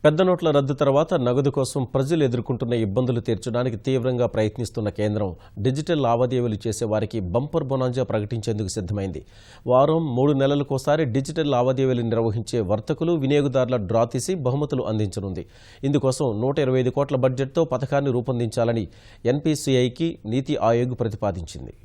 పెద్ద నోట్ల రద్దు తర్వాత నగదు కోసం ప్రజలు ఎదుర్కొంటున్న ఇబ్బందులు తీర్చడానికి తీవ్రంగా ప్రయత్నిస్తున్న కేంద్రం డిజిటల్ లావాదేవీలు చేసే వారికి బంపర్ బొనాంజా ప్రకటించేందుకు సిద్ధమైంది. వారం 3 నెలలకోసారి డిజిటల్ లావాదేవీలు నిర్వహించే వర్తకులు, వినియోగదారుల డ్రా తీసి బహుమతులు అందించనుంది. ఇందుకోసం 125 కోట్ల బడ్జెట్తో పథకాన్ని రూపొందించాలని ఎన్పీసీఐకి నీతి ఆయోగ్ ప్రతిపాదించింది.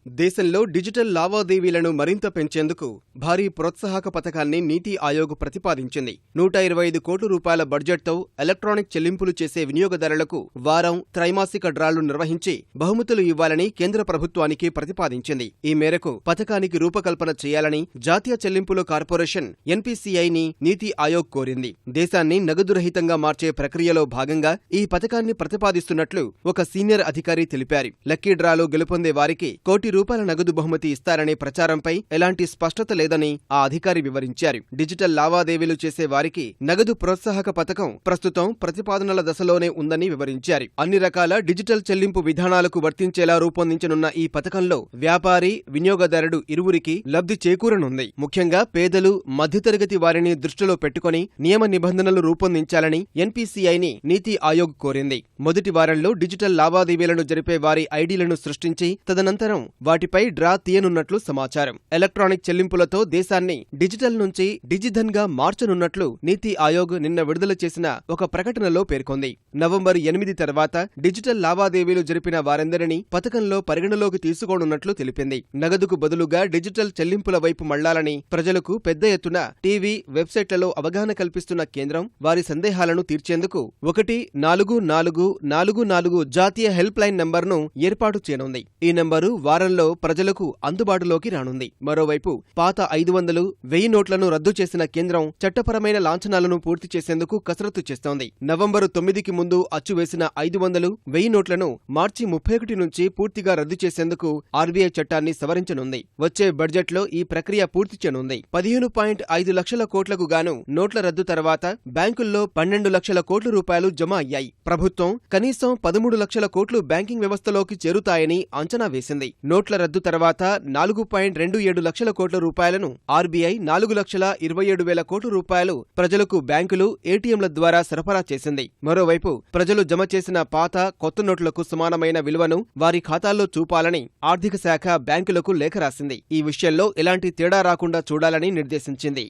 దేశంలో డిజిటల్ లావాదేవీలను మరింత పెంచేందుకు భారీ ప్రోత్సాహక పథకాన్ని నీతి ఆయోగ్ ప్రతిపాదించింది. 125 కోట్ల రూపాయల బడ్జెట్తో ఎలక్ట్రానిక్ చెల్లింపులు చేసే వినియోగదారులకు వారం, త్రైమాసిక డ్రాలు నిర్వహించి బహుమతులు ఇవ్వాలని కేంద్ర ప్రభుత్వానికి ప్రతిపాదించింది. ఈ మేరకు పథకానికి రూపకల్పన చేయాలని జాతీయ చెల్లింపుల కార్పొరేషన్ ఎన్పీసీఐని నీతి ఆయోగ్ కోరింది. దేశాన్ని నగదురహితంగా మార్చే ప్రక్రియలో భాగంగా ఈ పథకాన్ని ప్రతిపాదిస్తున్నట్లు ఒక సీనియర్ అధికారి తెలిపారు. లక్కీ డ్రాలో గెలుపొందే వారికి ₹1 కోటి నగదు బహుమతి ఇస్తారనే ప్రచారంపై ఎలాంటి స్పష్టత లేదని ఆ అధికారి వివరించారు. డిజిటల్ లావాదేవీలు చేసే వారికి నగదు ప్రోత్సాహక పథకం ప్రస్తుతం ప్రతిపాదనల దశలోనే ఉందని వివరించారు. అన్ని రకాల డిజిటల్ చెల్లింపు విధానాలకు వర్తించేలా రూపొందించనున్న ఈ పథకంలో వ్యాపారి, వినియోగదారుడు ఇరువురికి లబ్ధి చేకూరనుంది. ముఖ్యంగా పేదలు, మధ్యతరగతి వారిని దృష్టిలో పెట్టుకుని నియమ నిబంధనలు రూపొందించాలని ఎన్పీసీఐని నీతి ఆయోగ్ కోరింది. మొదటి వారంలో డిజిటల్ లావాదేవీలను జరిపే వారి ఐడీలను సృష్టించి తదనంతరం వాటిపై డ్రా తీయనున్నట్లు సమాచారం. ఎలక్ట్రానిక్ చెల్లింపులతో దేశాన్ని డిజిటల్ నుంచి డిజిధన్ గా మార్చనున్నట్లు నీతి ఆయోగ్ నిన్న విడుదల చేసిన ఒక ప్రకటనలో పేర్కొంది. నవంబర్ 8 తర్వాత డిజిటల్ లావాదేవీలు జరిపిన వారందరినీ పథకంలో పరిగణలోకి తీసుకోనున్నట్లు తెలిపింది. నగదుకు బదులుగా డిజిటల్ చెల్లింపుల వైపు మళ్లాలని ప్రజలకు పెద్ద ఎత్తున టీవీ, వెబ్సైట్లలో అవగాహన కల్పిస్తున్న కేంద్రం వారి సందేహాలను తీర్చేందుకు 144444 జాతీయ హెల్ప్ లైన్ నంబర్ను ఏర్పాటు చేయనుంది. ఈ నంబరు వారంలో ప్రజలకు అందుబాటులోకి రానుంది. మరోవైపు పాత 500, 1000 నోట్లను రద్దు చేసిన కేంద్రం చట్టపరమైన లాంఛనాలను పూర్తి చేసేందుకు కసరత్తు చేస్తోంది. నవంబరు 9కి ముందు అచ్చువేసిన 500, 1000 నోట్లను మార్చి 31 నుంచి పూర్తిగా రద్దు చేసేందుకు ఆర్బీఐ చట్టాన్ని సవరించనుంది. వచ్చే బడ్జెట్లో ఈ ప్రక్రియ పూర్తి చేయనుంది. 15.5 లక్షల కోట్లకు గాను నోట్ల రద్దు తర్వాత బ్యాంకుల్లో 12 లక్షల కోట్ల రూపాయలు జమ అయ్యాయి. ప్రభుత్వం కనీసం 13 లక్షల కోట్లు బ్యాంకింగ్ వ్యవస్థలోకి చేరుతాయని అంచనా వేసింది. నోట్ల రద్దు తర్వాత 4.27 లక్షల కోట్ల రూపాయలను ఆర్బీఐ 4,27,000 కోట్ల రూపాయలు ప్రజలకు బ్యాంకులు, ఏటీఎంల ద్వారా సరఫరా చేసింది. మరోవైపు ప్రజలు జమ చేసిన పాత, కొత్త నోట్లకు సమానమైన విలువను వారి ఖాతాల్లో చూపాలని ఆర్థిక శాఖ బ్యాంకులకు లేఖ రాసింది. ఈ విషయంలో ఎలాంటి తేడా రాకుండా చూడాలని నిర్దేశించింది.